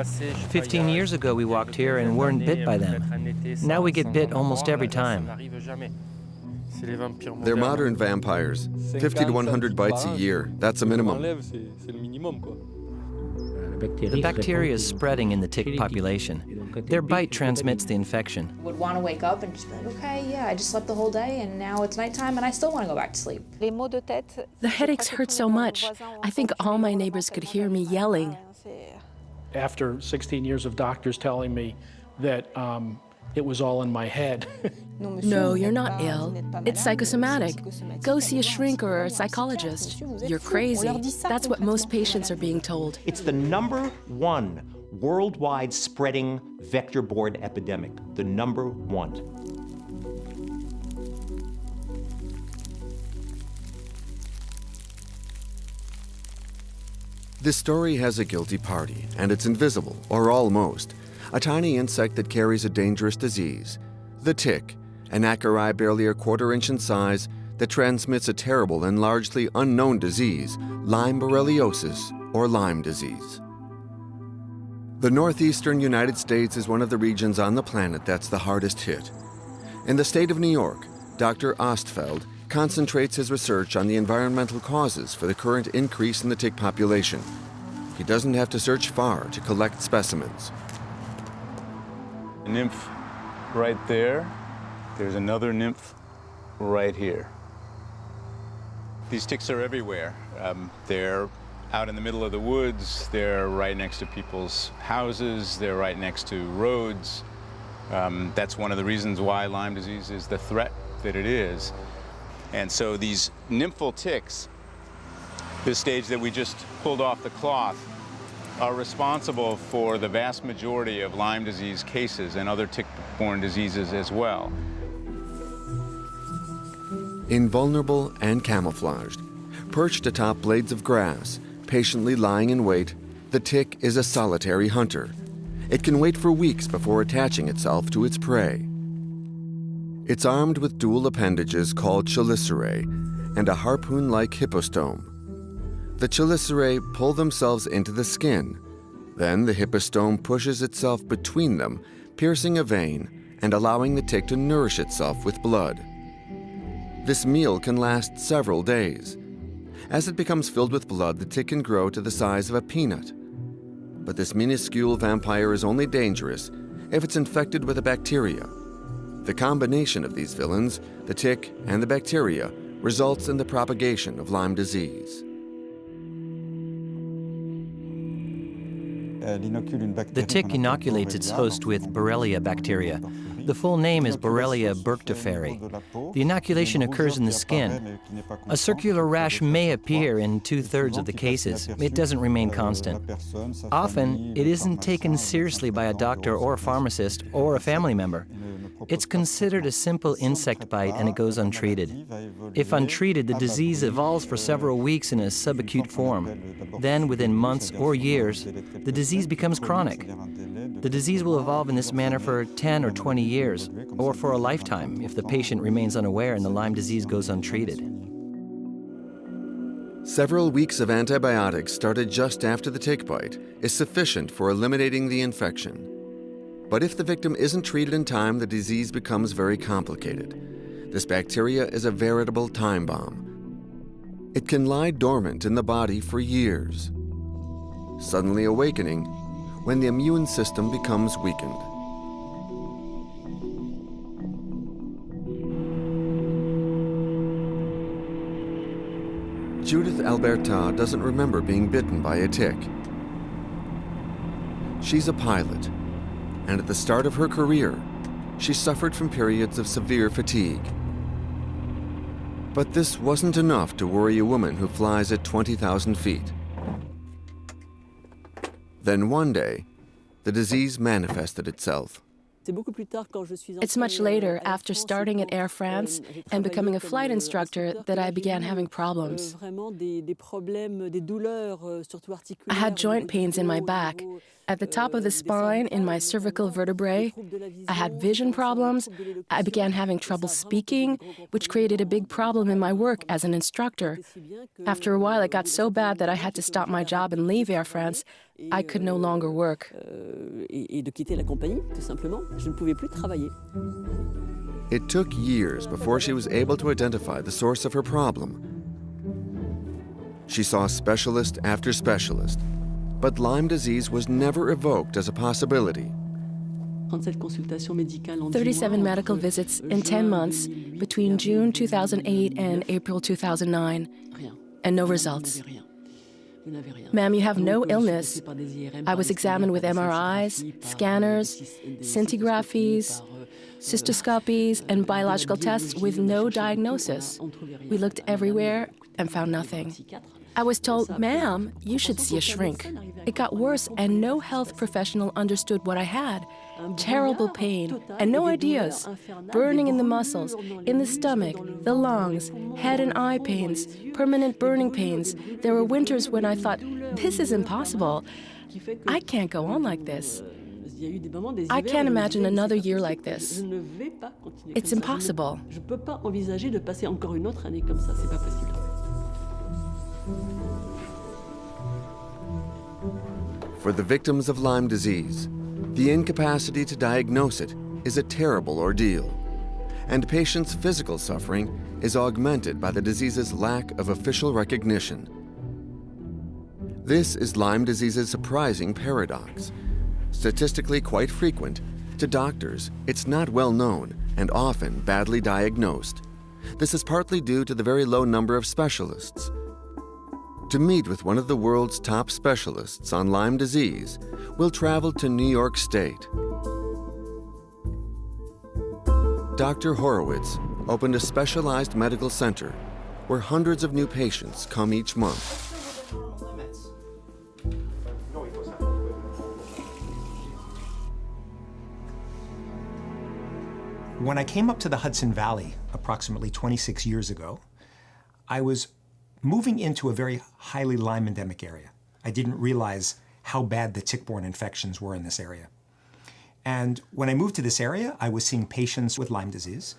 15 years ago we walked here and weren't bit by them. Now we get bit almost every time. They're modern vampires. 50 to 100 bites a year. That's a minimum. The bacteria is spreading in the tick population. Their bite transmits the infection. I would want to wake up and just be like, okay, yeah, I just slept the whole day and now it's nighttime and I still want to go back to sleep. The headaches hurt so much. I think all my neighbors could hear me yelling. After 16 years of doctors telling me that it was all in my head. No, you're not ill. It's psychosomatic. Go see a shrink or a psychologist. You're crazy. That's what most patients are being told. It's the #1 worldwide spreading vector-borne epidemic. The #1. This story has a guilty party, and it's invisible, or almost. A tiny insect that carries a dangerous disease. The tick, an acari barely a quarter-inch in size that transmits a terrible and largely unknown disease, Lyme borreliosis, or Lyme disease. The northeastern United States is one of the regions on the planet that's the hardest hit. In the state of New York, Dr. Ostfeld concentrates his research on the environmental causes for the current increase in the tick population. He doesn't have to search far to collect specimens. A nymph right there. There's another nymph right here. These ticks are everywhere. They're out in the middle of the woods. They're right next to people's houses. They're right next to roads. That's one of the reasons why Lyme disease is the threat that it is. And so these nymphal ticks, this stage that we just pulled off the cloth, are responsible for the vast majority of Lyme disease cases and other tick-borne diseases as well. Invulnerable and camouflaged, perched atop blades of grass, patiently lying in wait, the tick is a solitary hunter. It can wait for weeks before attaching itself to its prey. It's armed with dual appendages called chelicerae and a harpoon-like hippostome. The chelicerae pull themselves into the skin. Then the hippostome pushes itself between them, piercing a vein and allowing the tick to nourish itself with blood. This meal can last several days. As it becomes filled with blood, the tick can grow to the size of a peanut. But this minuscule vampire is only dangerous if it's infected with a bacteria. The combination of these villains, the tick and the bacteria, results in the propagation of Lyme disease. The tick inoculates its host with Borrelia bacteria. The full name is Borrelia burgdorferi. The inoculation occurs in the skin. A circular rash may appear in 2/3 of the cases. It doesn't remain constant. Often, it isn't taken seriously by a doctor or a pharmacist or a family member. It's considered a simple insect bite and it goes untreated. If untreated, the disease evolves for several weeks in a subacute form. Then, within months or years, the disease becomes chronic. The disease will evolve in this manner for 10 or 20 years, or for a lifetime if the patient remains unaware and the Lyme disease goes untreated. Several weeks of antibiotics started just after the tick bite is sufficient for eliminating the infection. But if the victim isn't treated in time, the disease becomes very complicated. This bacteria is a veritable time bomb. It can lie dormant in the body for years, suddenly awakening when the immune system becomes weakened. Judith Alberta doesn't remember being bitten by a tick. She's a pilot, and at the start of her career, she suffered from periods of severe fatigue. But this wasn't enough to worry a woman who flies at 20,000 feet. Then one day, the disease manifested itself. It's much later, after starting at Air France and becoming a flight instructor, that I began having problems. I had joint pains in my back, at the top of the spine, in my cervical vertebrae. I had vision problems. I began having trouble speaking, which created a big problem in my work as an instructor. After a while, it got so bad that I had to stop my job and leave Air France. I could no longer work. It took years before she was able to identify the source of her problem. She saw specialist after specialist, but Lyme disease was never evoked as a possibility. 37 medical visits in 10 months between June 2008 and April 2009, and no results. Ma'am, you have no illness. I was examined with MRIs, scanners, scintigraphies, cystoscopies, and biological tests with no diagnosis. We looked everywhere and found nothing. I was told, ma'am, you should see a shrink. It got worse, and no health professional understood what I had. Terrible pain and no ideas. Burning in the muscles, in the stomach, the lungs, head and eye pains, permanent burning pains. There were winters when I thought, this is impossible. I can't go on like this. I can't imagine another year like this. It's impossible. For the victims of Lyme disease, the incapacity to diagnose it is a terrible ordeal, and patients' physical suffering is augmented by the disease's lack of official recognition. This is Lyme disease's surprising paradox. Statistically quite frequent, to doctors, it's not well known and often badly diagnosed. This is partly due to the very low number of specialists. To meet with one of the world's top specialists on Lyme disease, we'll travel to New York State. Dr. Horowitz opened a specialized medical center where hundreds of new patients come each month. When I came up to the Hudson Valley approximately 26 years ago, I was moving into a very highly Lyme endemic area. I didn't realize how bad the tick-borne infections were in this area. And when I moved to this area, I was seeing patients with Lyme disease,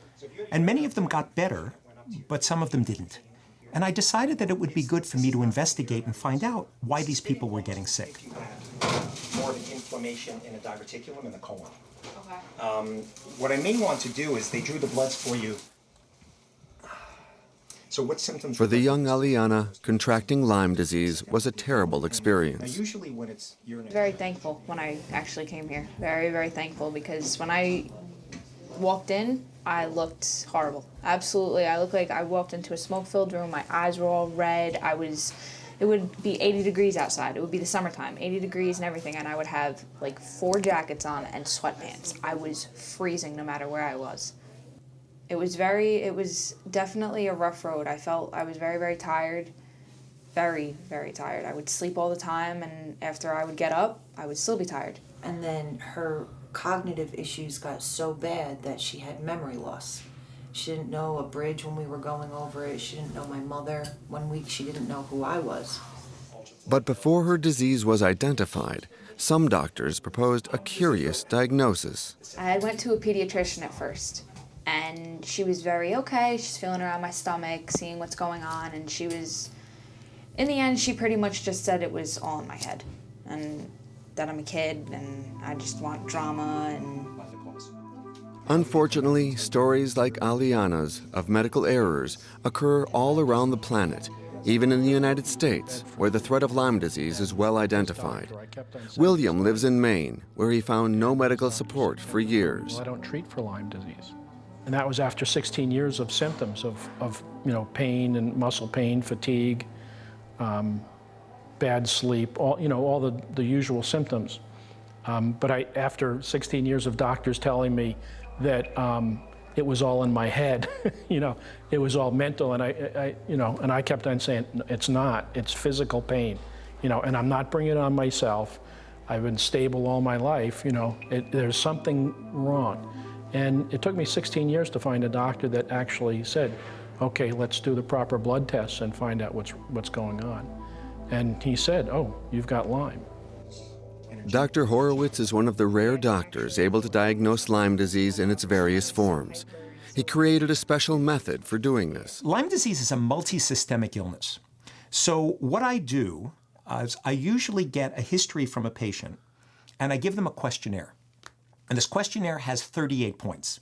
and many of them got better, but some of them didn't. And I decided that it would be good for me to investigate and find out why these people were getting sick. More of an inflammation in a diverticulum in the colon. Okay. What I may want to do is they drew the bloods for you. So what symptoms? For the young Aliana, contracting Lyme disease was a terrible experience. Now, usually when it's Very thankful when I actually came here. Very, very thankful, because when I walked in, I looked horrible. Absolutely. I looked like I walked into a smoke-filled room. My eyes were all red. It would be 80 degrees outside. It would be the summertime, 80 degrees and everything, and I would have like 4 jackets on and sweatpants. I was freezing no matter where I was. It was definitely a rough road. I was very, very tired. Very, very tired. I would sleep all the time, and after I would get up, I would still be tired. And then her cognitive issues got so bad that she had memory loss. She didn't know a bridge when we were going over it. She didn't know my mother. 1 week she didn't know who I was. But before her disease was identified, some doctors proposed a curious diagnosis. I went to a pediatrician at first, and she was very okay. She's feeling around my stomach, seeing what's going on, and in the end, she pretty much just said it was all in my head, and that I'm a kid, and I just want drama, and... Unfortunately, stories like Aliana's of medical errors occur all around the planet, even in the United States, where the threat of Lyme disease is well identified. William lives in Maine, where he found no medical support for years. Well, I don't treat for Lyme disease. And that was after 16 years of symptoms of pain and muscle pain, fatigue, bad sleep, all the usual symptoms. But after 16 years of doctors telling me that it was all in my head, it was all mental, and I kept on saying, it's not, it's physical pain, and I'm not bringing it on myself. I've been stable all my life, you know, there's something wrong. And it took me 16 years to find a doctor that actually said, okay, let's do the proper blood tests and find out what's going on. And he said, oh, you've got Lyme. Dr. Horowitz is one of the rare doctors able to diagnose Lyme disease in its various forms. He created a special method for doing this. Lyme disease is a multi-systemic illness. So what I do is I usually get a history from a patient, and I give them a questionnaire. And this questionnaire has 38 points.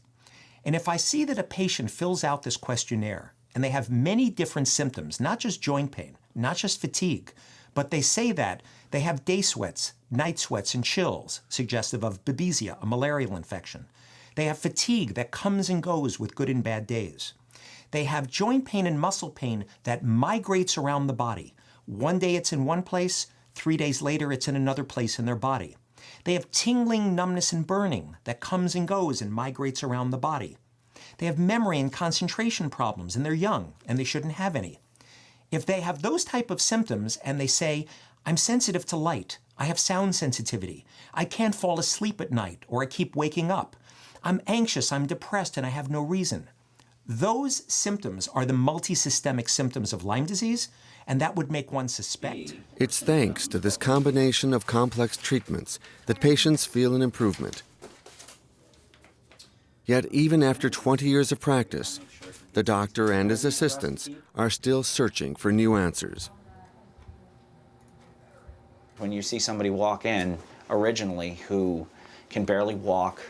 And if I see that a patient fills out this questionnaire, and they have many different symptoms, not just joint pain, not just fatigue, but they say that they have day sweats, night sweats, and chills, suggestive of babesia, a malarial infection. They have fatigue that comes and goes with good and bad days. They have joint pain and muscle pain that migrates around the body. One day it's in one place, 3 days later it's in another place in their body. They have tingling, numbness, and burning that comes and goes and migrates around the body. They have memory and concentration problems, and they're young, and they shouldn't have any. If they have those type of symptoms and they say, I'm sensitive to light, I have sound sensitivity, I can't fall asleep at night, or I keep waking up, I'm anxious, I'm depressed, and I have no reason. Those symptoms are the multisystemic symptoms of Lyme disease, and that would make one suspect. It's thanks to this combination of complex treatments that patients feel an improvement. Yet even after 20 years of practice, the doctor and his assistants are still searching for new answers. When you see somebody walk in originally who can barely walk,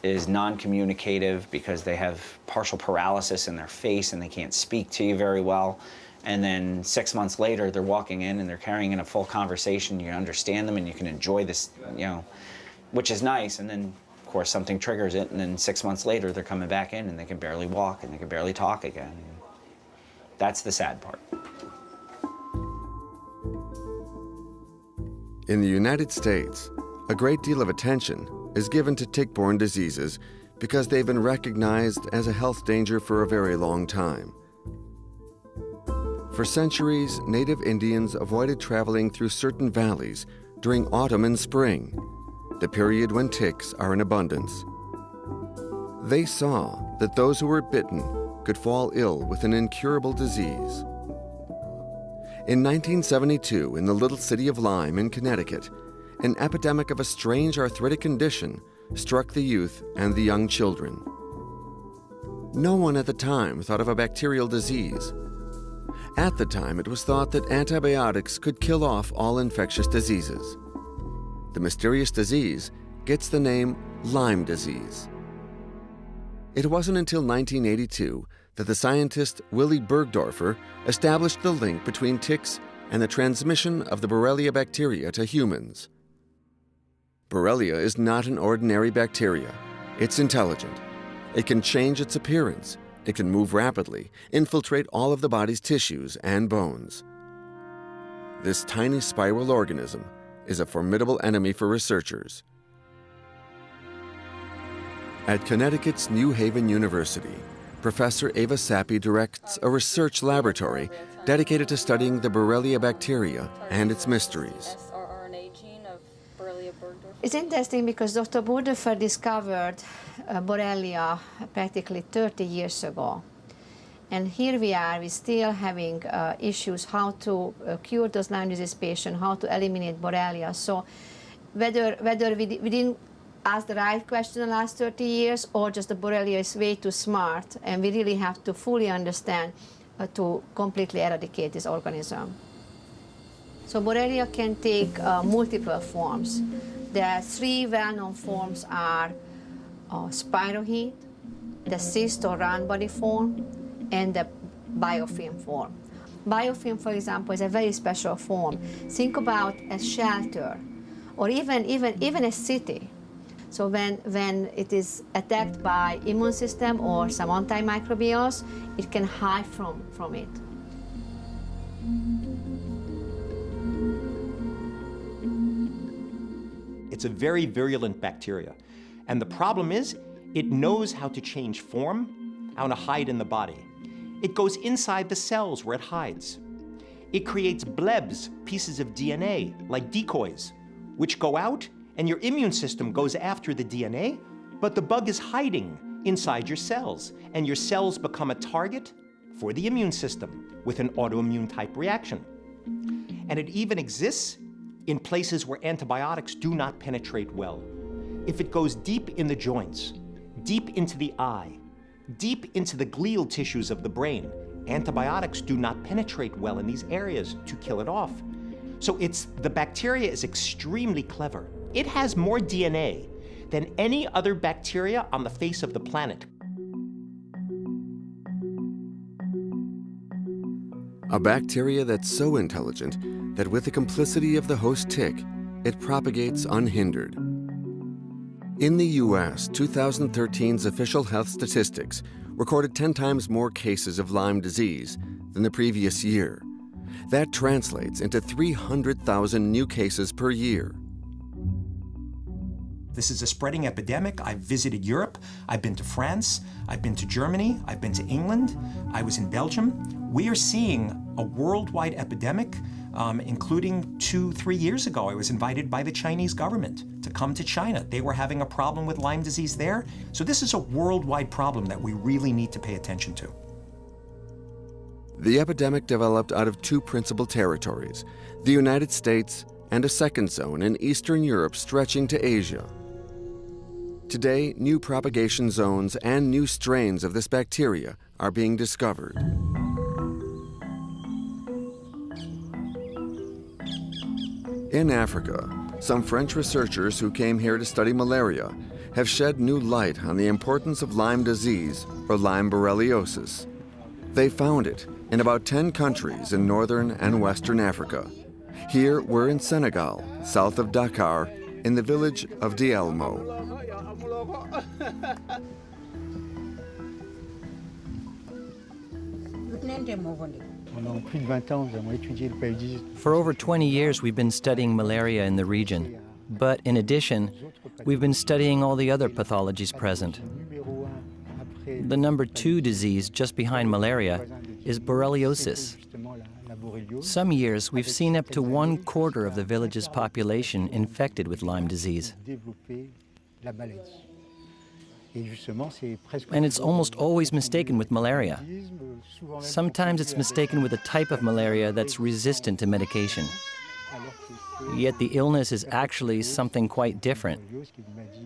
is non-communicative because they have partial paralysis in their face and they can't speak to you very well, and then 6 months later they're walking in and they're carrying in a full conversation, you understand them and you can enjoy this, you know, which is nice, and then of course something triggers it, and then 6 months later they're coming back in and they can barely walk and they can barely talk again. That's the sad part. In the United States, a great deal of attention is given to tick-borne diseases because they've been recognized as a health danger for a very long time. For centuries, native Indians avoided traveling through certain valleys during autumn and spring, the period when ticks are in abundance. They saw that those who were bitten could fall ill with an incurable disease. In 1972, in the little city of Lyme in Connecticut, an epidemic of a strange arthritic condition struck the youth and the young children. No one at the time thought of a bacterial disease. At the time, it was thought that antibiotics could kill off all infectious diseases. The mysterious disease gets the name Lyme disease. It wasn't until 1982 that the scientist Willy Bergdorfer established the link between ticks and the transmission of the Borrelia bacteria to humans. Borrelia is not an ordinary bacteria. It's intelligent. It can change its appearance. It can move rapidly, infiltrate all of the body's tissues and bones. This tiny spiral organism is a formidable enemy for researchers. At Connecticut's New Haven University, Professor Eva Sappi directs a research laboratory dedicated to studying the Borrelia bacteria and its mysteries. It's interesting because Dr. Bergdorfer discovered Borrelia practically 30 years ago. And here we are, we're still having issues how to cure those Lyme disease patients, how to eliminate Borrelia. So whether we didn't ask the right question in the last 30 years, or just the Borrelia is way too smart, and we really have to fully understand to completely eradicate this organism. So Borrelia can take multiple forms. The three well-known forms are spirochete, the cyst or round body form, and the biofilm form. Biofilm, for example, is a very special form. Think about a shelter, or even a city. So when it is attacked by immune system or some antimicrobials, it can hide from it. It's a very virulent bacteria. And the problem is, it knows how to change form, how to hide in the body. It goes inside the cells where it hides. It creates blebs, pieces of DNA, like decoys. which go out, and your immune system goes after the DNA, but the bug is hiding inside your cells, and your cells become a target for the immune system with an autoimmune type reaction. And it even exists in places where antibiotics do not penetrate well. If it goes deep in the joints, deep into the eye, deep into the glial tissues of the brain, antibiotics do not penetrate well in these areas to kill it off. So the bacteria is extremely clever. It has more DNA than any other bacteria on the face of the planet. A bacteria that's so intelligent that with the complicity of the host tick, it propagates unhindered. In the US, 2013's official health statistics recorded 10 times more cases of Lyme disease than the previous year. That translates into 300,000 new cases per year. This is a spreading epidemic. I've visited Europe. I've been to France. I've been to Germany. I've been to England. I was in Belgium. We are seeing a worldwide epidemic, including 2-3 years ago. I was invited by the Chinese government to come to China. They were having a problem with Lyme disease there. So this is a worldwide problem that we really need to pay attention to. The epidemic developed out of two principal territories, the United States and a second zone in Eastern Europe stretching to Asia. Today, new propagation zones and new strains of this bacteria are being discovered. In Africa, some French researchers who came here to study malaria have shed new light on the importance of Lyme disease, or Lyme borreliosis. They found it in about 10 countries in northern and western Africa. Here we're in Senegal, south of Dakar, in the village of Dielmo. For over 20 years, we've been studying malaria in the region. But in addition, we've been studying all the other pathologies present. The number 2 disease just behind malaria is borreliosis. Some years, we've seen up to 1/4 of the village's population infected with Lyme disease. And it's almost always mistaken with malaria. Sometimes it's mistaken with a type of malaria that's resistant to medication. Yet the illness is actually something quite different.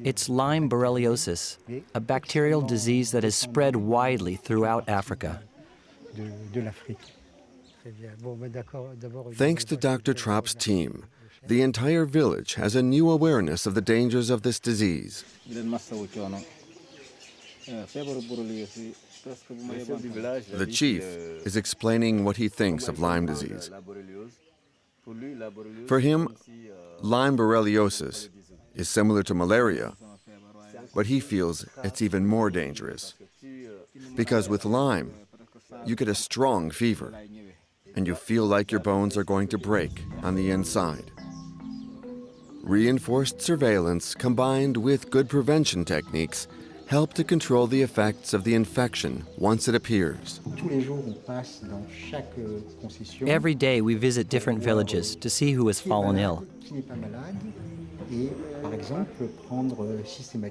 It's Lyme borreliosis, a bacterial disease that has spread widely throughout Africa. Thanks to Dr. Tropp's team, the entire village has a new awareness of the dangers of this disease. The chief is explaining what he thinks of Lyme disease. For him, Lyme borreliosis is similar to malaria, but he feels it's even more dangerous. Because with Lyme, you get a strong fever, and you feel like your bones are going to break on the inside. Reinforced surveillance combined with good prevention techniques help to control the effects of the infection once it appears. Every day we visit different villages to see who has fallen ill.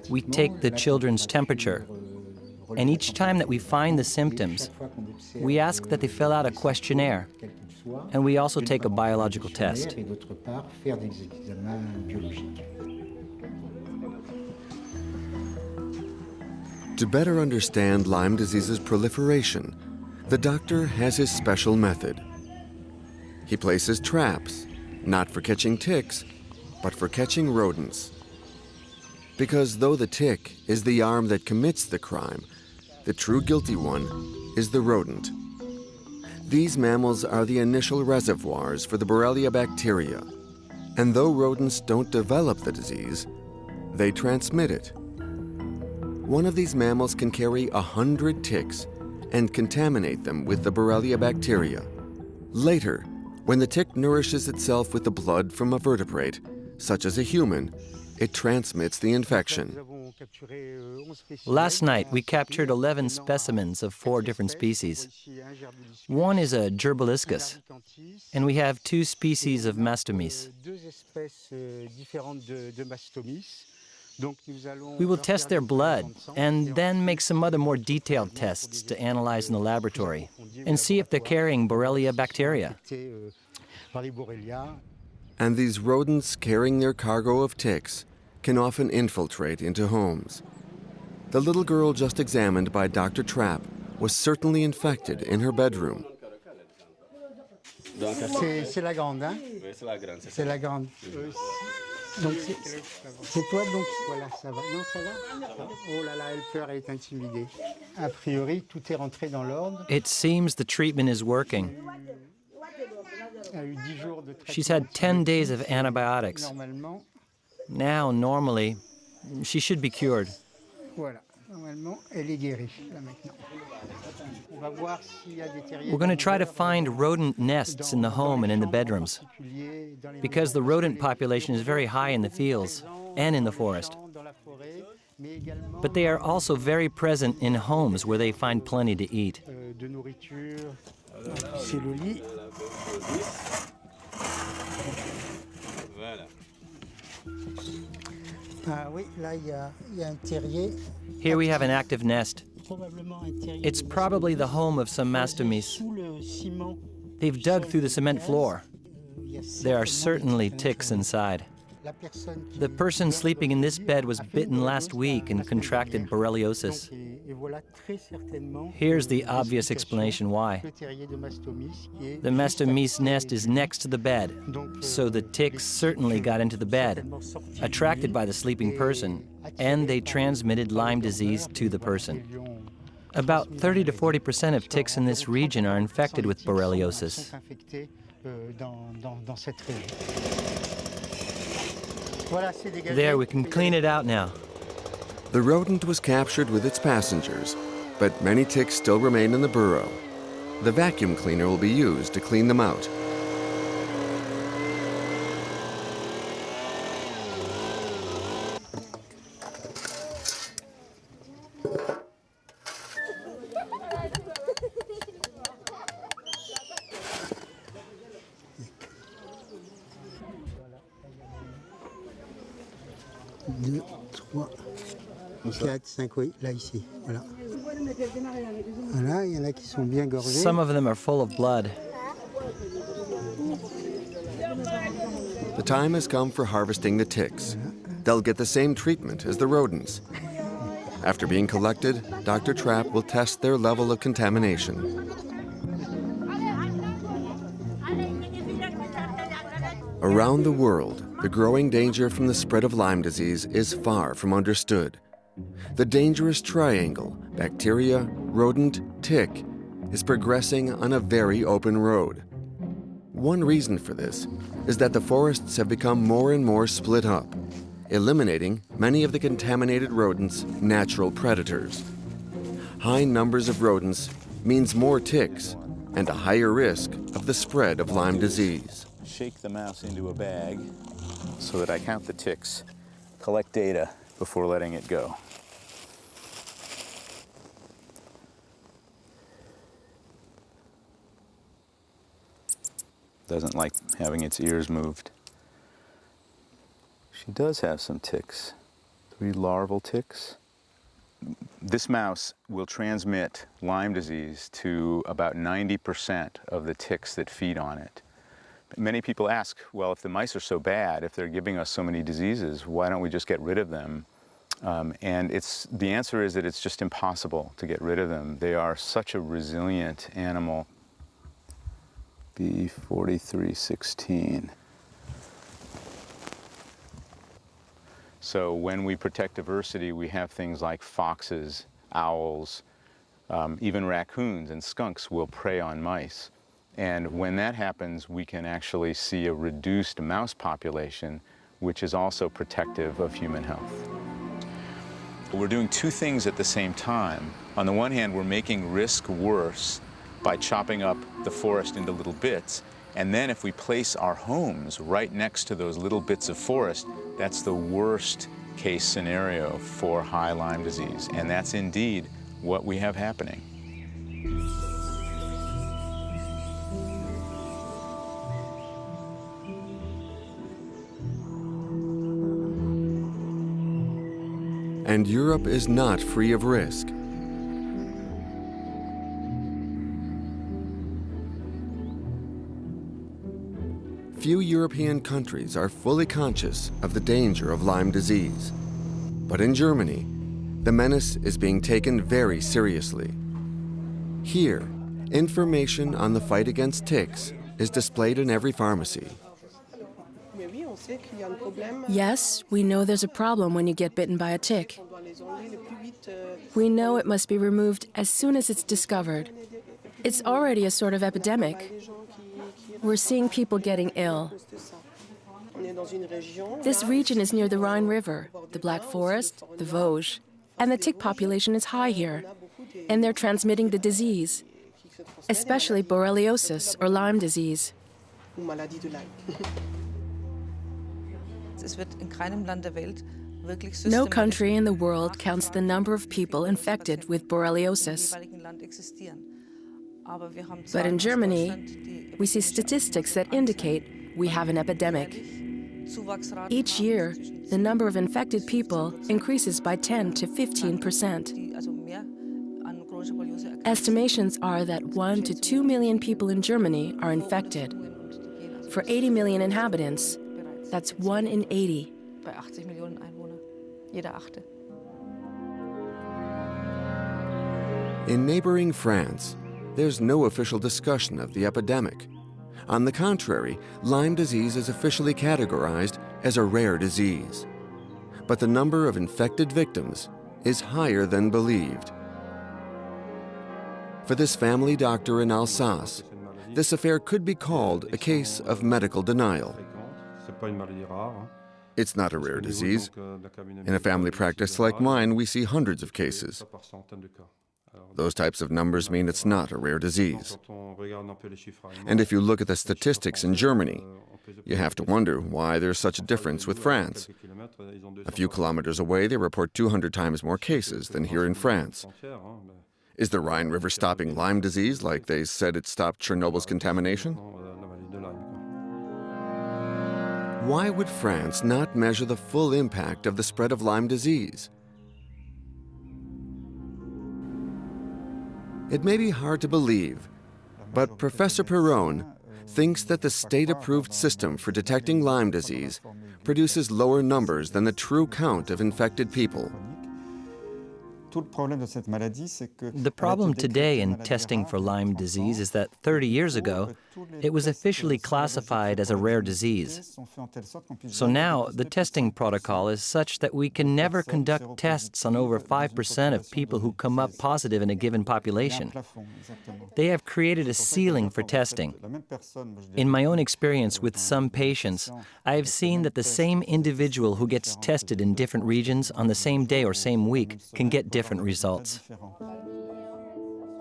We take the children's temperature, and each time that we find the symptoms, we ask that they fill out a questionnaire, and we also take a biological test. To better understand Lyme disease's proliferation, the doctor has his special method. He places traps, not for catching ticks, but for catching rodents. Because though the tick is the arm that commits the crime, the true guilty one is the rodent. These mammals are the initial reservoirs for the Borrelia bacteria, and though rodents don't develop the disease, they transmit it. One of these mammals can carry 100 ticks and contaminate them with the Borrelia bacteria. Later, when the tick nourishes itself with the blood from a vertebrate, such as a human, it transmits the infection. Last night, we captured 11 specimens of 4 different species. One is a gerbiliscus, and we have 2 species of mastomys. We will test their blood and then make some other more detailed tests to analyze in the laboratory and see if they're carrying Borrelia bacteria. And these rodents carrying their cargo of ticks can often infiltrate into homes. The little girl just examined by Dr. Trapp was certainly infected in her bedroom. C'est la grande, hein? Oui, c'est la grande. C'est la grande. Donc c'est toi, donc voilà, ça va. Non, ça va? Oh là là, elle pleure, elle est intimidée. A priori, tout est rentré dans l'ordre. It seems the treatment is working. Elle a eu 10 jours de traitement. She's had 10 days of antibiotics. Normalement, Now, normally, she should be cured. voilà. Normalement, elle est guérie, là maintenant. On va voir s'il y a des terriers. We're going to try to find rodent nests in the home and in the bedrooms, because the rodent population is very high in the fields and in the forest. But they are also very present in homes where they find plenty to eat. De nourriture, c'est le lit. Voilà. Ah oui, là il y a un terrier. Here we have an active nest. Probablement un terrier. It's probably the home of some mastomys. Sous le ciment. They've dug through the cement floor. There are certainly ticks inside. The person sleeping in this bed was bitten last week and contracted borreliosis. Here's the obvious explanation why. The mastomys nest is next to the bed, so the ticks certainly got into the bed, attracted by the sleeping person, and they transmitted Lyme disease to the person. About 30 to 40% of ticks in this region are infected with borreliosis. There, we can clean it out now. The rodent was captured with its passengers, but many ticks still remain in the burrow. The vacuum cleaner will be used to clean them out. Deux, trois, 4, 5, oui, là, ici, voilà. Voilà, il y en a qui sont bien gorgés. Some of them are full of blood. The time has come for harvesting the ticks. They'll get the same treatment as the rodents. After being collected, Dr. Trapp will test their level of contamination. Around the world, the growing danger from the spread of Lyme disease is far from understood. The dangerous triangle, bacteria, rodent, tick, is progressing on a very open road. One reason for this is that the forests have become more and more split up, eliminating many of the contaminated rodents' natural predators. High numbers of rodents means more ticks and a higher risk of the spread of Lyme disease. Shake the mouse into a bag so that I count the ticks, collect data before letting it go. Doesn't like having its ears moved. She does have some ticks. 3 larval ticks. This mouse will transmit Lyme disease to about 90% of the ticks that feed on it. Many people ask, well, if the mice are so bad, if they're giving us so many diseases, why don't we just get rid of them? And the answer is that it's just impossible to get rid of them. They are such a resilient animal. B4316. So when we protect diversity, we have things like foxes, owls, even raccoons and skunks will prey on mice. And when that happens, we can actually see a reduced mouse population, which is also protective of human health. We're doing 2 things at the same time. On the one hand, we're making risk worse by chopping up the forest into little bits. And then if we place our homes right next to those little bits of forest, that's the worst case scenario for high Lyme disease, and that's indeed what we have happening. And Europe is not free of risk. Few European countries are fully conscious of the danger of Lyme disease. But in Germany, the menace is being taken very seriously. Here, information on the fight against ticks is displayed in every pharmacy. Yes, we know there's a problem when you get bitten by a tick. We know it must be removed as soon as it's discovered. It's already a sort of epidemic. We're seeing people getting ill. This region is near the Rhine River, the Black Forest, the Vosges, and the tick population is high here, and they're transmitting the disease, especially borreliosis or Lyme disease. No country in the world counts the number of people infected with borreliosis. But in Germany, we see statistics that indicate we have an epidemic. Each year, the number of infected people increases by 10 to 15%. Estimations are that 1 to 2 million people in Germany are infected. For 80 million inhabitants, that's 1 in 80. In neighboring France, there's no official discussion of the epidemic. On the contrary, Lyme disease is officially categorized as a rare disease. But the number of infected victims is higher than believed. For this family doctor in Alsace, this affair could be called a case of medical denial. It's not a rare disease. In a family practice like mine, we see hundreds of cases. Those types of numbers mean it's not a rare disease. And if you look at the statistics in Germany, you have to wonder why there's such a difference with France. A few kilometers away, they report 200 times more cases than here in France. Is the Rhine River stopping Lyme disease like they said it stopped Chernobyl's contamination? Why would France not measure the full impact of the spread of Lyme disease? It may be hard to believe, but Professor Perron thinks that the state-approved system for detecting Lyme disease produces lower numbers than the true count of infected people. The problem today in testing for Lyme disease is that 30 years ago, it was officially classified as a rare disease. So now, the testing protocol is such that we can never conduct tests on over 5% of people who come up positive in a given population. They have created a ceiling for testing. In my own experience with some patients, I have seen that the same individual who gets tested in different regions on the same day or same week can get different results.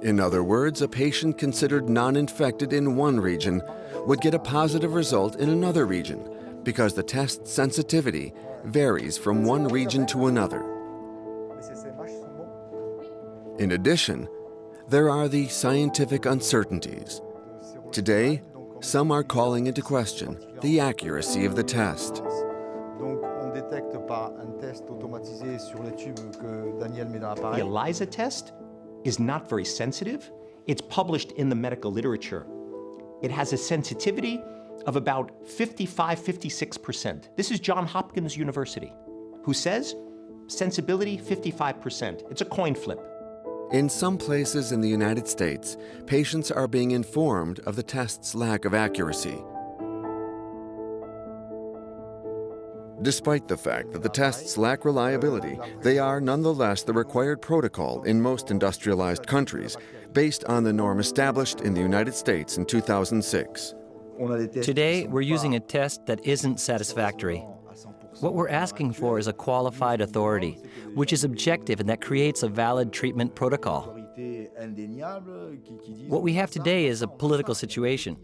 In other words, a patient considered non-infected in one region would get a positive result in another region because the test sensitivity varies from one region to another. In addition, there are the scientific uncertainties. Today, some are calling into question the accuracy of the test. The ELISA test is not very sensitive. It's published in the medical literature. It has a sensitivity of about 55-56%. This is Johns Hopkins University, who says sensibility 55%. It's a coin flip. In some places in the United States, patients are being informed of the test's lack of accuracy. Despite the fact that the tests lack reliability, they are nonetheless the required protocol in most industrialized countries, based on the norm established in the United States in 2006. Today, we're using a test that isn't satisfactory. What we're asking for is a qualified authority, which is objective and that creates a valid treatment protocol. What we have today is a political situation.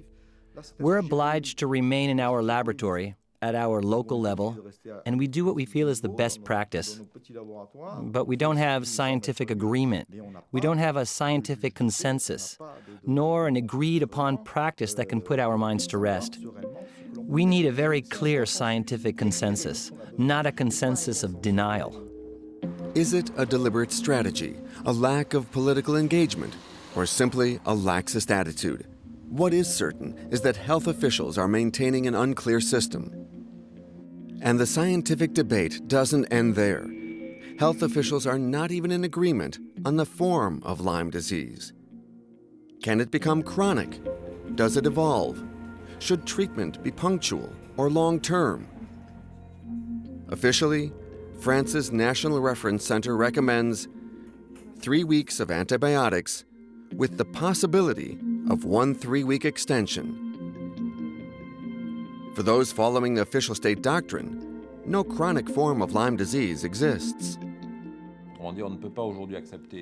We're obliged to remain in our laboratory, at our local level, and we do what we feel is the best practice. But we don't have scientific agreement. We don't have a scientific consensus, nor an agreed-upon practice that can put our minds to rest. We need a very clear scientific consensus, not a consensus of denial. Is it a deliberate strategy, a lack of political engagement, or simply a laxist attitude? What is certain is that health officials are maintaining an unclear system. And the scientific debate doesn't end there. Health officials are not even in agreement on the form of Lyme disease. Can it become chronic? Does it evolve? Should treatment be punctual or long-term? Officially, France's National Reference Center recommends 3 weeks of antibiotics with the possibility of 1 3-week extension. For those following the official state doctrine, no chronic form of Lyme disease exists.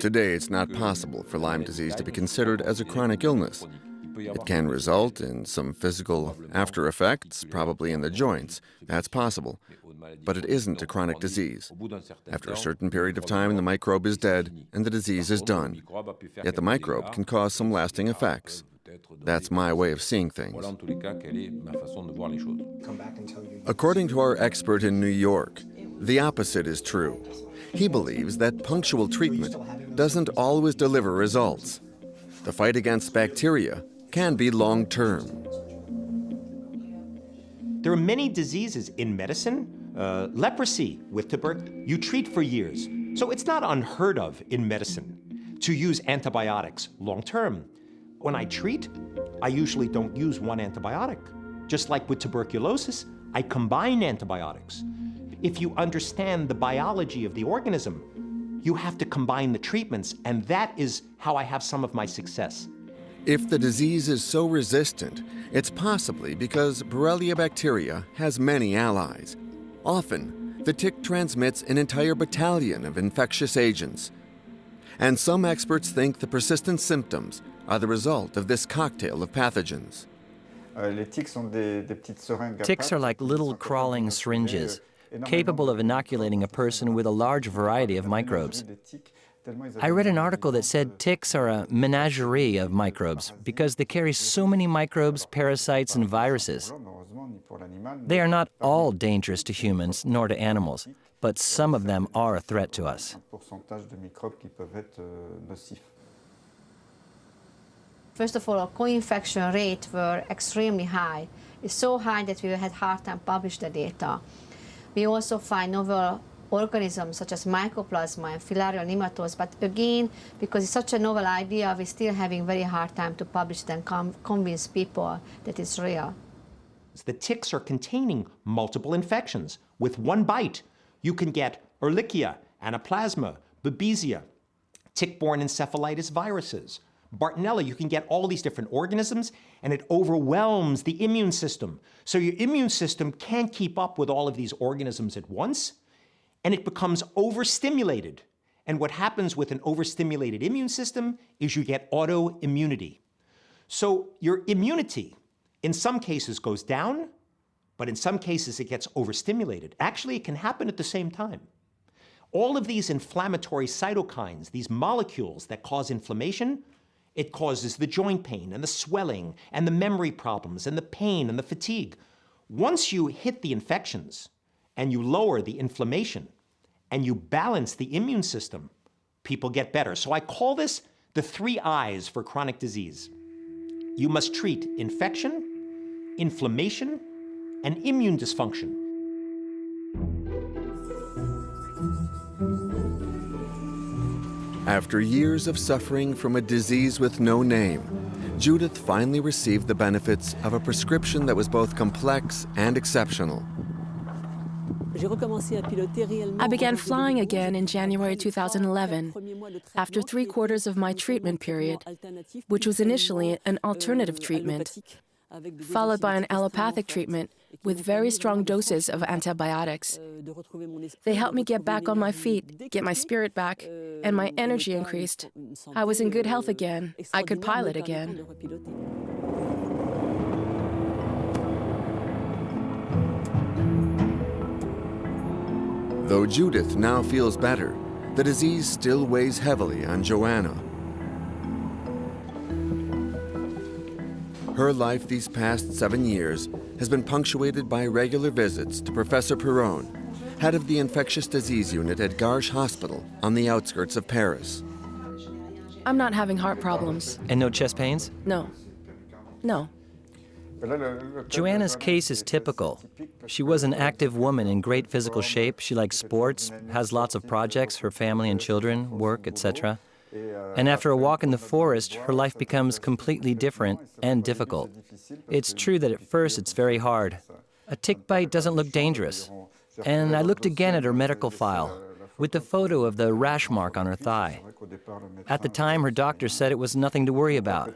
Today, it's not possible for Lyme disease to be considered as a chronic illness. It can result in some physical after effects, probably in the joints. That's possible. But it isn't a chronic disease. After a certain period of time, the microbe is dead and the disease is done. Yet the microbe can cause some lasting effects. That's my way of seeing things. According to our expert in New York, the opposite is true. He believes that punctual treatment doesn't always deliver results. The fight against bacteria can be long-term. There are many diseases in medicine. Leprosy with tuberculosis, you treat for years. So it's not unheard of in medicine to use antibiotics long-term. When I treat, I usually don't use one antibiotic. Just like with tuberculosis, I combine antibiotics. If you understand the biology of the organism, you have to combine the treatments, and that is how I have some of my success. If the disease is so resistant, it's possibly because Borrelia bacteria has many allies. Often, the tick transmits an entire battalion of infectious agents. And some experts think the persistent symptoms are the result of this cocktail of pathogens. Ticks are like little crawling syringes, capable of inoculating a person with a large variety of microbes. I read an article that said ticks are a menagerie of microbes because they carry so many microbes, parasites, and viruses. They are not all dangerous to humans nor to animals, but some of them are a threat to us. First of all, our co-infection rates were extremely high. It's so high that we had hard time publish the data. We also find novel organisms such as mycoplasma and filarial nematodes, but again, because it's such a novel idea, we're still having very hard time to publish it and convince people that it's real. The ticks are containing multiple infections. With one bite, you can get Ehrlichia, Anaplasma, Babesia, tick-borne encephalitis viruses, Bartonella. You can get all these different organisms, and it overwhelms the immune system. So your immune system can't keep up with all of these organisms at once, and it becomes overstimulated. And what happens with an overstimulated immune system is you get autoimmunity. So your immunity, in some cases, goes down, but in some cases it gets overstimulated. Actually, it can happen at the same time. All of these inflammatory cytokines, these molecules that cause inflammation, it causes the joint pain and the swelling and the memory problems and the pain and the fatigue. Once you hit the infections and you lower the inflammation and you balance the immune system, people get better. So I call this the 3 I's for chronic disease. You must treat infection, inflammation, and immune dysfunction. After years of suffering from a disease with no name, Judith finally received the benefits of a prescription that was both complex and exceptional. I began flying again in January 2011, after 3/4 of my treatment period, which was initially an alternative treatment, followed by an allopathic treatment with very strong doses of antibiotics. They helped me get back on my feet, get my spirit back, and my energy increased. I was in good health again. I could pilot again. Though Judith now feels better, the disease still weighs heavily on Joanna. Her life these past 7 years has been punctuated by regular visits to Professor Perron, head of the infectious disease unit at Garches Hospital on the outskirts of Paris. I'm not having heart problems. And no chest pains? No. No. Joanna's case is typical. She was an active woman in great physical shape. She likes sports, has lots of projects, her family and children, work, etc. And after a walk in the forest, her life becomes completely different and difficult. It's true that at first it's very hard. A tick bite doesn't look dangerous. And I looked again at her medical file, with the photo of the rash mark on her thigh. At the time, her doctor said it was nothing to worry about.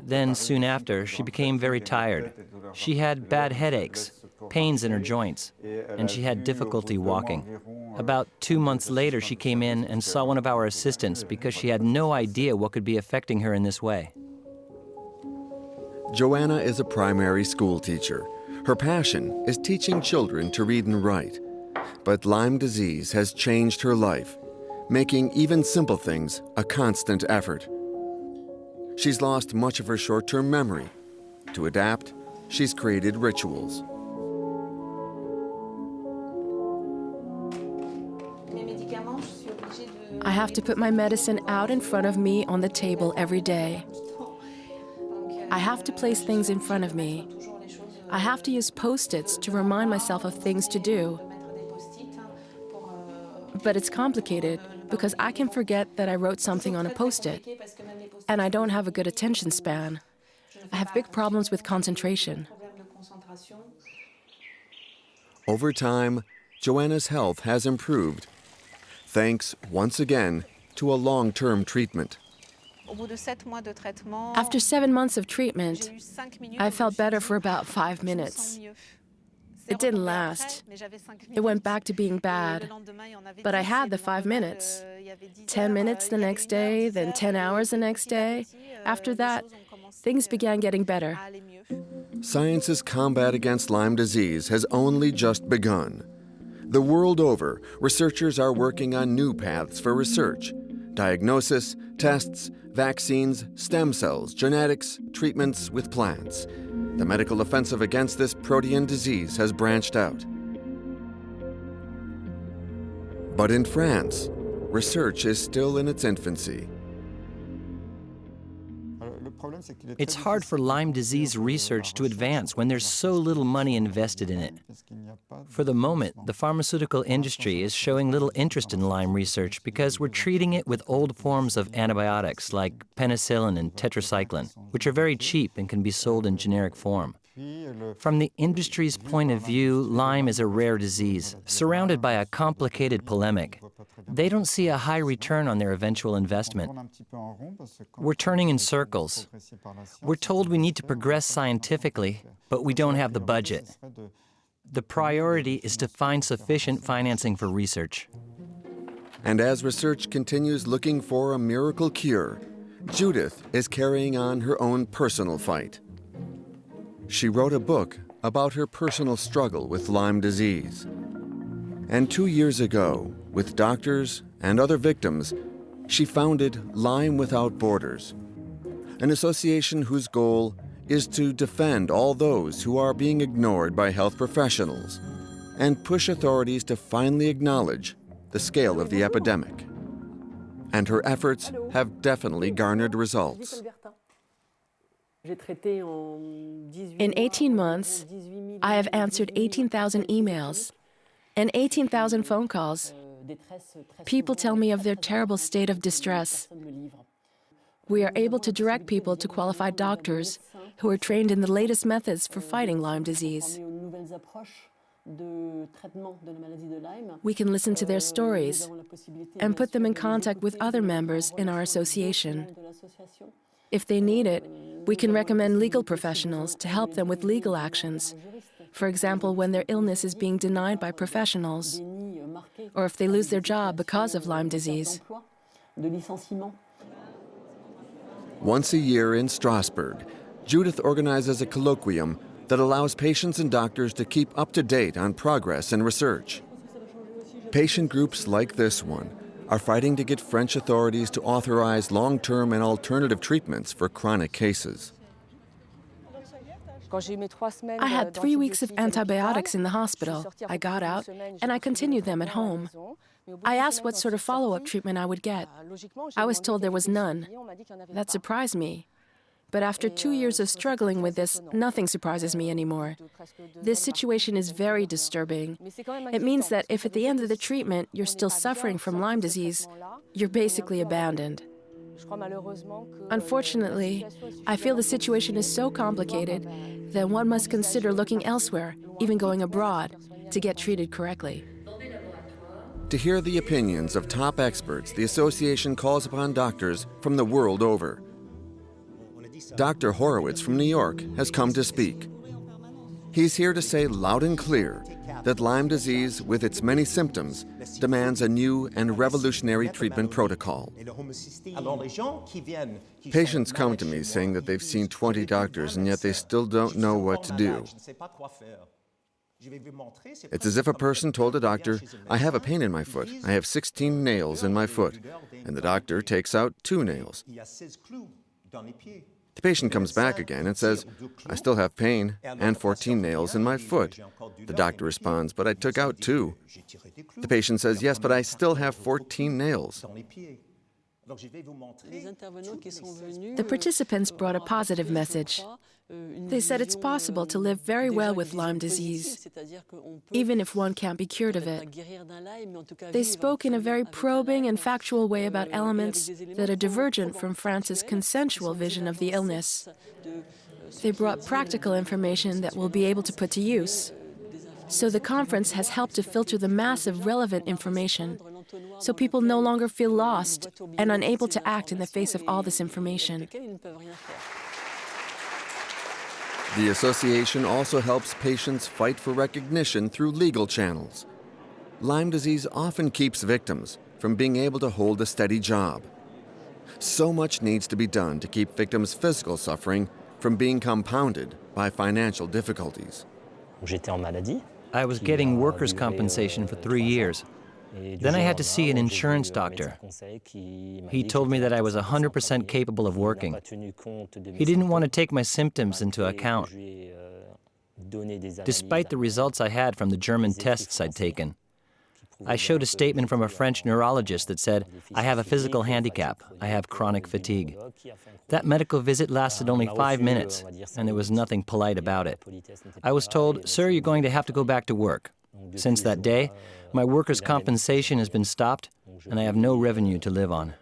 Then, soon after, she became very tired. She had bad headaches, pains in her joints, and she had difficulty walking. About 2 months later, she came in and saw one of our assistants because she had no idea what could be affecting her in this way. Joanna is a primary school teacher. Her passion is teaching children to read and write. But Lyme disease has changed her life, making even simple things a constant effort. She's lost much of her short-term memory. To adapt, she's created rituals. I have to put my medicine out in front of me on the table every day. I have to place things in front of me. I have to use Post-its to remind myself of things to do. But it's complicated because I can forget that I wrote something on a Post-it, and I don't have a good attention span. I have big problems with concentration. Over time, Joanna's health has improved, thanks once again to a long-term treatment. After 7 months of treatment, I felt better for about 5 minutes. It didn't last. It went back to being bad. But I had the 5 minutes. 10 minutes the next day, then 10 hours the next day. After that, things began getting better. Science's combat against Lyme disease has only just begun. The world over, researchers are working on new paths for research: diagnosis, tests, vaccines, stem cells, genetics, treatments with plants. The medical offensive against this protean disease has branched out. But in France, research is still in its infancy. It's hard for Lyme disease research to advance when there's so little money invested in it. For the moment, the pharmaceutical industry is showing little interest in Lyme research because we're treating it with old forms of antibiotics like penicillin and tetracycline, which are very cheap and can be sold in generic form. From the industry's point of view, Lyme is a rare disease, surrounded by a complicated polemic. They don't see a high return on their eventual investment. We're turning in circles. We're told we need to progress scientifically, but we don't have the budget. The priority is to find sufficient financing for research. And as research continues looking for a miracle cure, Judith is carrying on her own personal fight. She wrote a book about her personal struggle with Lyme disease. And 2 years ago, with doctors and other victims, she founded Lyme Without Borders, an association whose goal is to defend all those who are being ignored by health professionals and push authorities to finally acknowledge the scale of the epidemic. And her efforts have definitely garnered results. In 18 months, I have answered 18,000 emails and 18,000 phone calls. People tell me of their terrible state of distress. We are able to direct people to qualified doctors who are trained in the latest methods for fighting Lyme disease. We can listen to their stories and put them in contact with other members in our association. If they need it, we can recommend legal professionals to help them with legal actions. For example, when their illness is being denied by professionals, or if they lose their job because of Lyme disease. Once a year in Strasbourg, Judith organizes a colloquium that allows patients and doctors to keep up to date on progress in research. Patient groups like this one are fighting to get French authorities to authorize long-term and alternative treatments for chronic cases. I had 3 weeks of antibiotics in the hospital. I got out, and I continued them at home. I asked what sort of follow-up treatment I would get. I was told there was none. That surprised me. But after 2 years of struggling with this, nothing surprises me anymore. This situation is very disturbing. It means that if at the end of the treatment you're still suffering from Lyme disease, you're basically abandoned. Unfortunately, I feel the situation is so complicated that one must consider looking elsewhere, even going abroad, to get treated correctly. To hear the opinions of top experts, the association calls upon doctors from the world over. Dr. Horowitz from New York has come to speak. He's here to say loud and clear that Lyme disease, with its many symptoms, demands a new and revolutionary treatment protocol. Patients come to me saying that they've seen 20 doctors and yet they still don't know what to do. It's as if a person told a doctor, "I have a pain in my foot. I have 16 nails in my foot," and the doctor takes out 2 nails. The patient comes back again and says, "I still have pain and 14 nails in my foot." The doctor responds, "But I took out 2. The patient says, "Yes, but I still have 14 nails." The participants brought a positive message. They said it's possible to live very well with Lyme disease, even if one can't be cured of it. They spoke in a very probing and factual way about elements that are divergent from France's consensual vision of the illness. They brought practical information that we'll be able to put to use. So the conference has helped to filter the mass of relevant information, so people no longer feel lost and unable to act in the face of all this information. The association also helps patients fight for recognition through legal channels. Lyme disease often keeps victims from being able to hold a steady job. So much needs to be done to keep victims' physical suffering from being compounded by financial difficulties. I was getting workers' compensation for 3 years. Then I had to see an insurance doctor. He told me that I was 100% capable of working. He didn't want to take my symptoms into account, despite the results I had from the German tests I'd taken. I showed a statement from a French neurologist that said, "I have a physical handicap. I have chronic fatigue." That medical visit lasted only 5 minutes, and there was nothing polite about it. I was told, "Sir, you're going to have to go back to work." Since that day, my workers' compensation has been stopped, and I have no revenue to live on.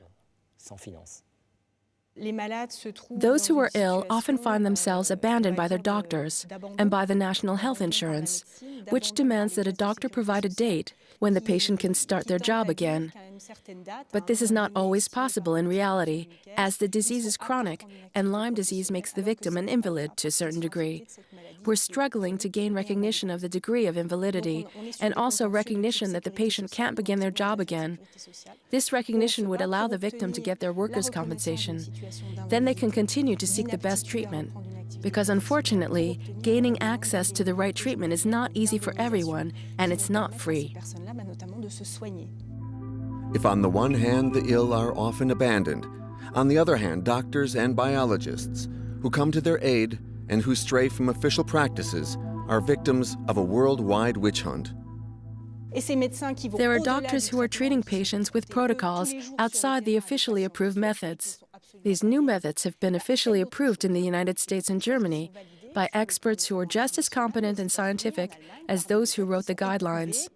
Those who are ill often find themselves abandoned by their doctors and by the National Health Insurance, which demands that a doctor provide a date when the patient can start their job again. But this is not always possible in reality, as the disease is chronic and Lyme disease makes the victim an invalid to a certain degree. We're struggling to gain recognition of the degree of invalidity and also recognition that the patient can't begin their job again. This recognition would allow the victim to get their workers' compensation. Then they can continue to seek the best treatment. Because unfortunately, gaining access to the right treatment is not easy for everyone, and it's not free. If on the one hand the ill are often abandoned, on the other hand doctors and biologists who come to their aid and who stray from official practices are victims of a worldwide witch hunt. There are doctors who are treating patients with protocols outside the officially approved methods. These new methods have been officially approved in the United States and Germany by experts who are just as competent and scientific as those who wrote the guidelines.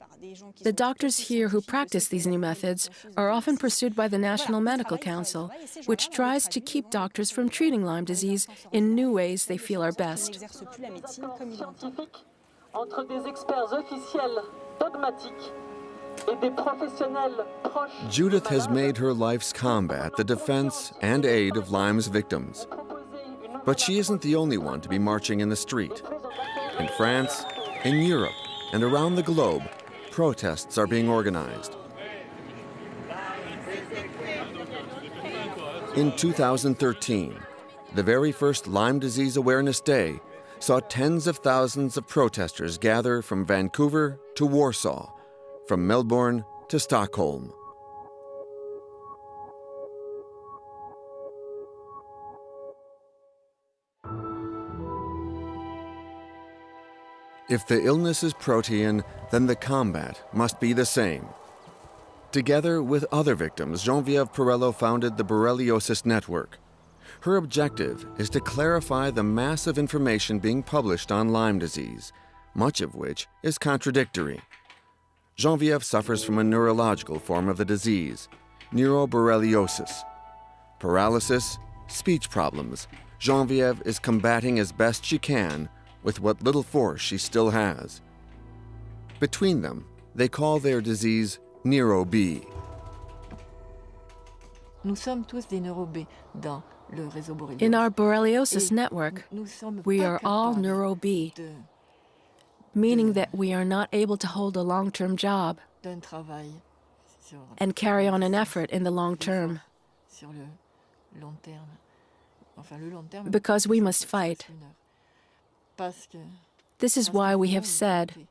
The doctors here who practice these new methods are often pursued by the National Medical Council, which tries to keep doctors from treating Lyme disease in new ways they feel are best. Judith has made her life's combat the defense and aid of Lyme's victims. But she isn't the only one to be marching in the street. In France, in Europe, and around the globe, protests are being organized. In 2013, the very first Lyme Disease Awareness Day saw tens of thousands of protesters gather from Vancouver to Warsaw, from Melbourne to Stockholm. If the illness is protean, then the combat must be the same. Together with other victims, Geneviève Perello founded the Borreliosis Network. Her objective is to clarify the massive information being published on Lyme disease, much of which is contradictory. Geneviève suffers from a neurological form of the disease, neuroborreliosis. Paralysis, speech problems. Geneviève is combating as best she can with what little force she still has. Between them, they call their disease Neuro-B. In our borreliosis network, we are all Neuro-B, meaning that we are not able to hold a long-term job and carry on an effort in the long term because we must fight. This is why we have said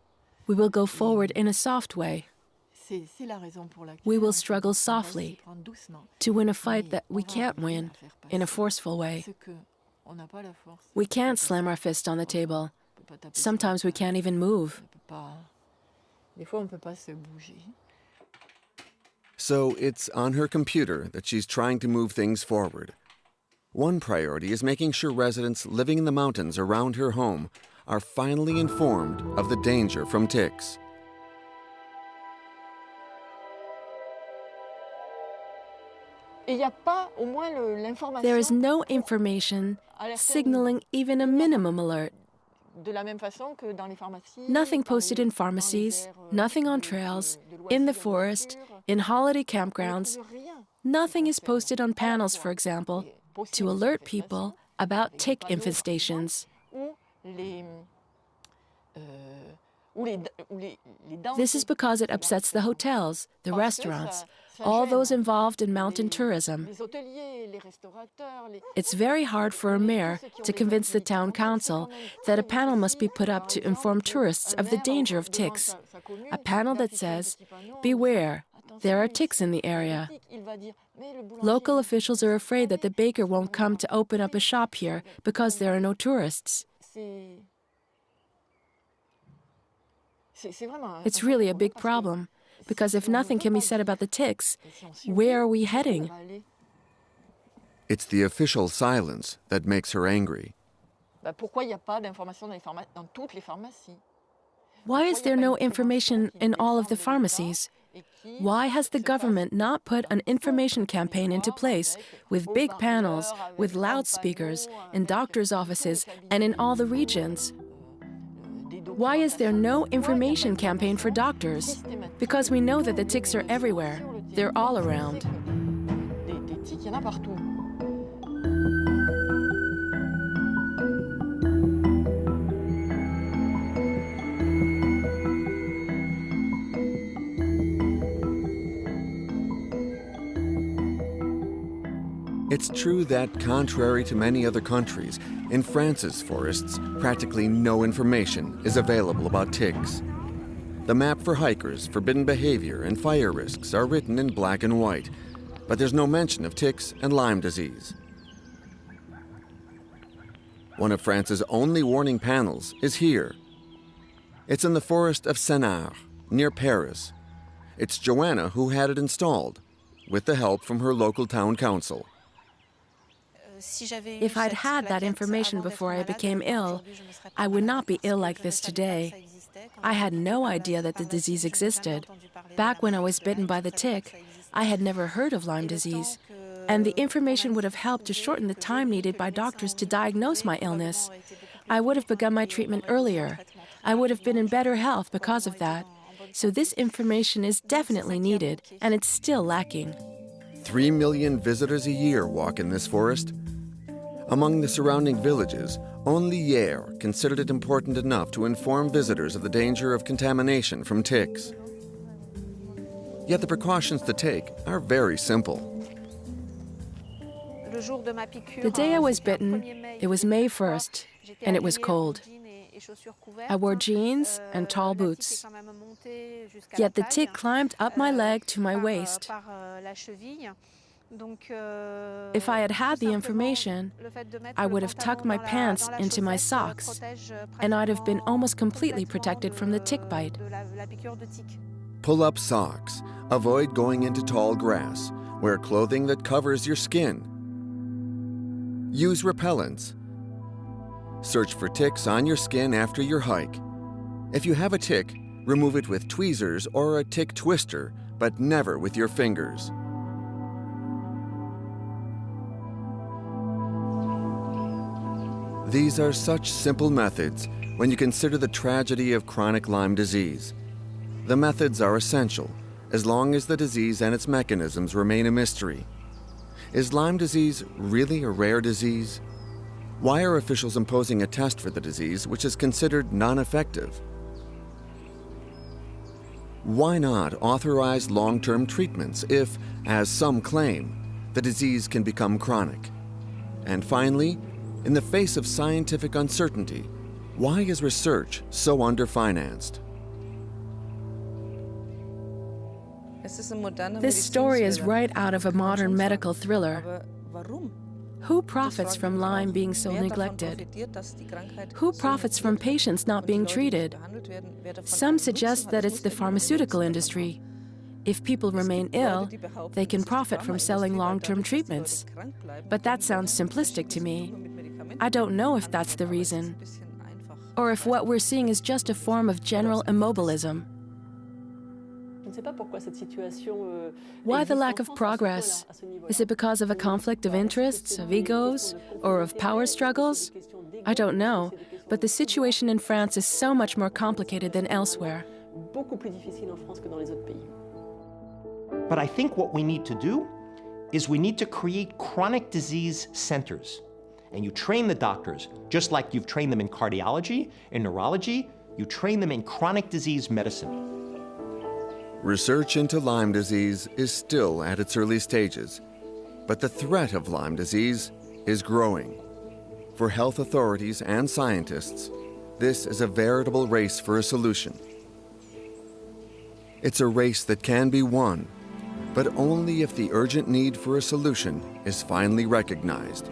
we will go forward in a soft way. We will struggle softly to win a fight that we can't win in a forceful way. We can't slam our fist on the table. Sometimes we can't even move. So it's on her computer that she's trying to move things forward. One priority is making sure residents living in the mountains around her home are finally informed of the danger from ticks. There is no information signaling even a minimum alert. Nothing posted in pharmacies, nothing on trails, in the forest, in holiday campgrounds. Nothing is posted on panels, for example, to alert people about tick infestations. This is because it upsets the hotels, the restaurants, all those involved in mountain tourism. It's very hard for a mayor to convince the town council that a panel must be put up to inform tourists of the danger of ticks. A panel that says, "Beware, there are ticks in the area." Local officials are afraid that the baker won't come to open up a shop here because there are no tourists. It's really a big problem, because if nothing can be said about the ticks, where are we heading? It's the official silence that makes her angry. Why is there no information in all of the pharmacies? Why has the government not put an information campaign into place with big panels, with loudspeakers, in doctors' offices, and in all the regions? Why is there no information campaign for doctors? Because we know that the ticks are everywhere. They're all around. It's true that, contrary to many other countries, in France's forests, practically no information is available about ticks. The map for hikers, forbidden behavior, and fire risks are written in black and white, but there's no mention of ticks and Lyme disease. One of France's only warning panels is here. It's in the forest of Sénart, near Paris. It's Joanna who had it installed, with the help from her local town council. If I'd had that information before I became ill, I would not be ill like this today. I had no idea that the disease existed. Back when I was bitten by the tick, I had never heard of Lyme disease, and the information would have helped to shorten the time needed by doctors to diagnose my illness. I would have begun my treatment earlier. I would have been in better health because of that. So this information is definitely needed, and it's still lacking. 3 million visitors a year walk in this forest. Among the surrounding villages, only Hier considered it important enough to inform visitors of the danger of contamination from ticks. Yet the precautions to take are very simple. The day I was bitten, it was May 1st, and it was cold. I wore jeans and tall boots. Yet the tick climbed up my leg to my waist. If I had had the information, I would have tucked my pants into my socks, and I'd have been almost completely protected from the tick bite. Pull up socks. Avoid going into tall grass. Wear clothing that covers your skin. Use repellents. Search for ticks on your skin after your hike. If you have a tick, remove it with tweezers or a tick twister, but never with your fingers. These are such simple methods when you consider the tragedy of chronic Lyme disease. The methods are essential as long as the disease and its mechanisms remain a mystery. Is Lyme disease really a rare disease? Why are officials imposing a test for the disease which is considered non-effective? Why not authorize long-term treatments if, as some claim, the disease can become chronic? And finally, in the face of scientific uncertainty, why is research so underfinanced? This story is right out of a modern medical thriller. Who profits from Lyme being so neglected? Who profits from patients not being treated? Some suggest that it's the pharmaceutical industry. If people remain ill, they can profit from selling long-term treatments. But that sounds simplistic to me. I don't know if that's the reason, or if what we're seeing is just a form of general immobilism. Why the lack of progress? Is it because of a conflict of interests, of egos, or of power struggles? I don't know, but the situation in France is so much more complicated than elsewhere. But I think what we need to do is we need to create chronic disease centers. And you train the doctors, just like you've trained them in cardiology, in neurology, you train them in chronic disease medicine. Research into Lyme disease is still at its early stages, but the threat of Lyme disease is growing. For health authorities and scientists, this is a veritable race for a solution. It's a race that can be won, but only if the urgent need for a solution is finally recognized.